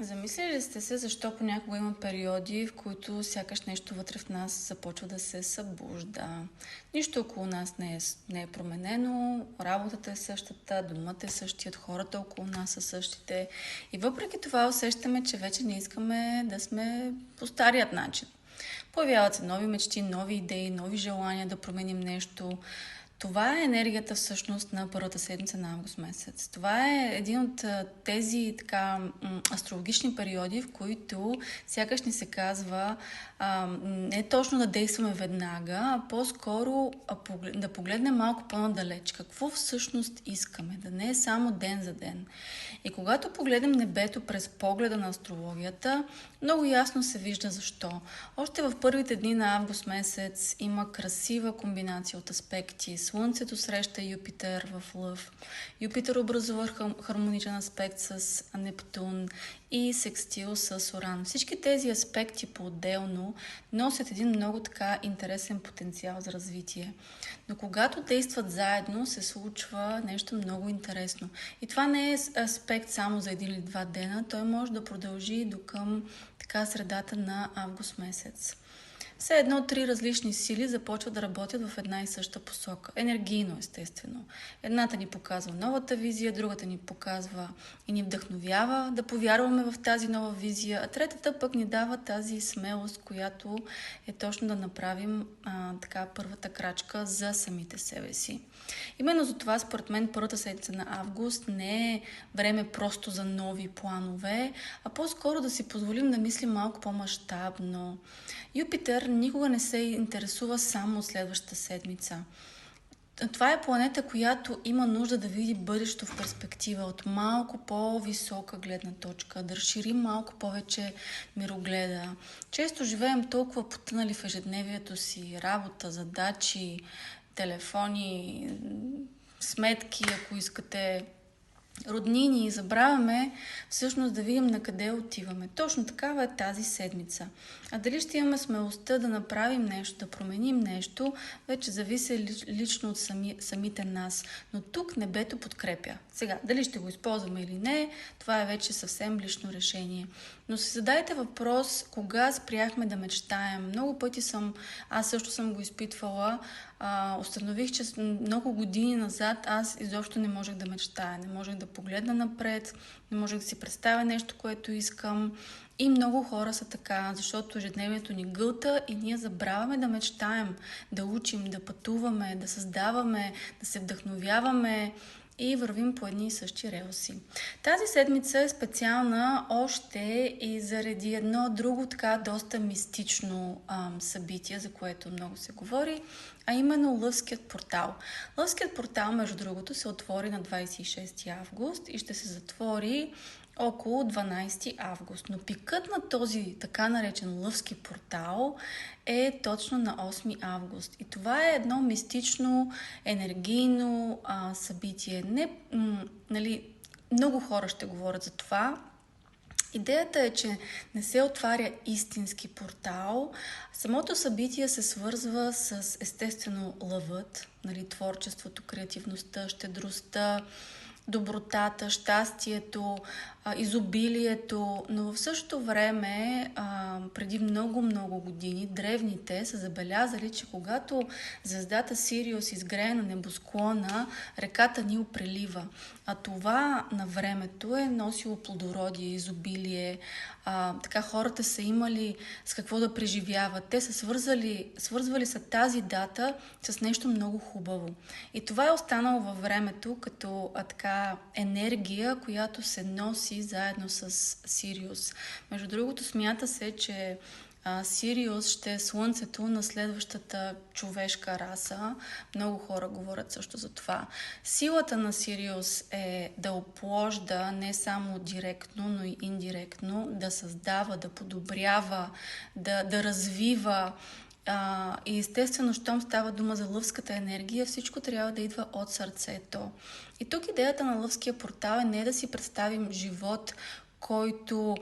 Замислили ли сте се защо понякога има периоди, в които сякаш нещо вътре в нас започва да се събужда? Нищо около нас не е променено, работата е същата, домът е същият, хората около нас са същите. И въпреки това усещаме, че вече не искаме да сме по старият начин. Появяват се нови мечти, нови идеи, нови желания да променим нещо. Това е енергията всъщност на първата седмица на август месец. Това е един от тези астрологични периоди, в които сякаш ни се казва не точно да действаме веднага, а по-скоро да погледнем малко по-надалеч. Какво всъщност искаме? Да не е само ден за ден. И когато погледнем небето през погледа на астрологията, много ясно се вижда защо. Още в първите дни на август месец има красива комбинация от аспекти. Слънцето среща Юпитер в Лъв. Юпитер образува хармоничен аспект с Нептун и секстил с Уран. Всички тези аспекти по-отделно носят един много така интересен потенциал за развитие. Но когато действат заедно, се случва нещо много интересно. И това не е аспект само за един или два дена, той може да продължи до към средата на август месец. Все едно три различни сили започват да работят в една и съща посока. Енергийно, естествено. Едната ни показва новата визия, другата ни показва и ни вдъхновява да повярваме в тази нова визия, а третата пък ни дава тази смелост, която е точно да направим първата крачка за самите себе си. Именно за това, според мен, първата седмица на август не е време просто за нови планове, а по-скоро да си позволим да мислим малко по-мащабно. Юпитер никога не се интересува само от следващата седмица. Това е планета, която има нужда да види бъдещето в перспектива от малко по-висока гледна точка, да разшири малко повече мирогледа. Често живеем толкова потънали в ежедневието си, работа, задачи, телефони, сметки, ако искате, роднини, и забравяме всъщност да видим на къде отиваме. Точно такава е тази седмица. А дали ще имаме смелостта да направим нещо, да променим нещо, вече зависи лично от самите нас. Но тук небето подкрепя. Сега, дали ще го използваме или не, това е вече съвсем лично решение. Но си задайте въпрос, кога спряхме да мечтаем. Много пъти аз също съм го изпитвала. Установих, че много години назад аз изобщо не можех да мечтая, не можех да погледна напред, не можех да си представя нещо, което искам. И много хора са така, защото ежедневието ни гълта и ние забравяме да мечтаем, да учим, да пътуваме, да създаваме, да се вдъхновяваме и вървим по едни и същи релси. Тази седмица е специална още и заради едно друго така доста мистично събитие, за което много се говори, а именно Лъвският портал. Лъвският портал, между другото, се отвори на 26 август и ще се затвори около 12 август. Но пикът на този така наречен Лъвски портал е точно на 8 август. И това е едно мистично, енергийно събитие. Много хора ще говорят за това. Идеята е, че не се отваря истински портал. Самото събитие се свързва с естествено лъвът, творчеството, креативността, щедростта, добротата, щастието, изобилието, но в същото време, преди много години, древните са забелязали, че когато звездата Сириус изгрее на небосклона, реката Нил прелива. А това на времето е носило плодородие, изобилие. Така хората са имали с какво да преживяват. Те са свързвали са тази дата с нещо много хубаво. И това е останало във времето като енергия, която се носи заедно с Сириус. Между другото, смята се, че Сириус ще е слънцето на следващата човешка раса. Много хора говорят също за това. Силата на Сириус е да опложда не само директно, но и индиректно, да създава, да подобрява, да развива. И естествено, щом става дума за лъвската енергия, всичко трябва да идва от сърцето. И тук идеята на Лъвския портал е не да си представим живот, който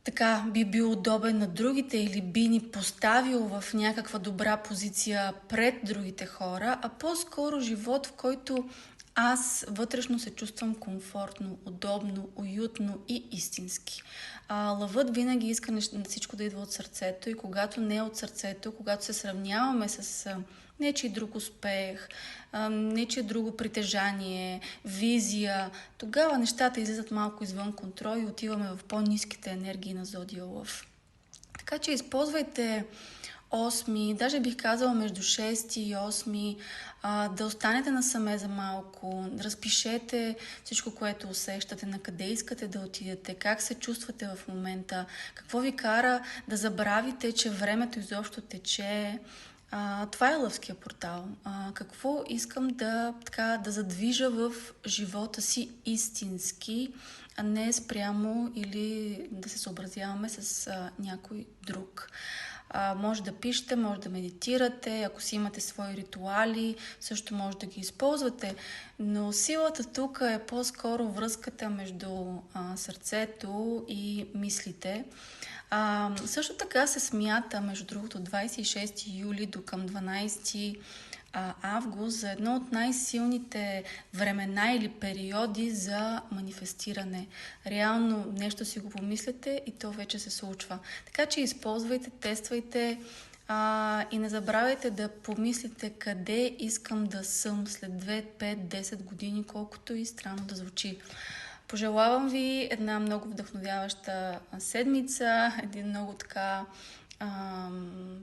така би бил удобен на другите или би ни поставил в някаква добра позиция пред другите хора, а по-скоро живот, в който аз вътрешно се чувствам комфортно, удобно, уютно и истински. Лъвът винаги иска всичко да идва от сърцето и когато не е от сърцето, когато се сравняваме с нечий друг успех, нечие друго притежание, визия, тогава нещата излизат малко извън контрол и отиваме в по-ниските енергии на Зодия Лъв. Така че използвайте 8, даже бих казала между 6 и 8, да останете насаме за малко, да разпишете всичко, което усещате, на къде искате да отидете, как се чувствате в момента, какво ви кара да забравите, че времето изобщо тече. Това е Лъвския портал. Какво искам да задвижа в живота си истински, а не спрямо или да се съобразяваме с някой друг. Може да пишете, може да медитирате, ако си имате свои ритуали, също може да ги използвате, но силата тук е по-скоро връзката между сърцето и мислите. Също така се смята, между другото, 26 юли до към 12 август за едно от най-силните времена или периоди за манифестиране. Реално нещо си го помислите и то вече се случва. Така че използвайте, тествайте и не забравяйте да помислите къде искам да съм след 2, 5, 10 години, колкото и странно да звучи. Пожелавам ви една много вдъхновяваща седмица, един много така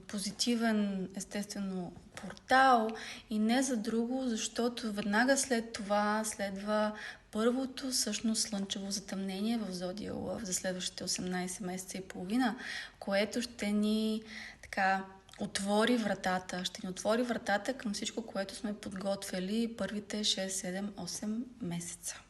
позитивен, естествено, портал и не за друго, защото веднага след това следва първото всъщност слънчево затъмнение в Зодия Лъв за следващите 18 месеца и половина, което ще ни отвори вратата. Ще ни отвори вратата към всичко, което сме подготвили първите 6, 7, 8 месеца.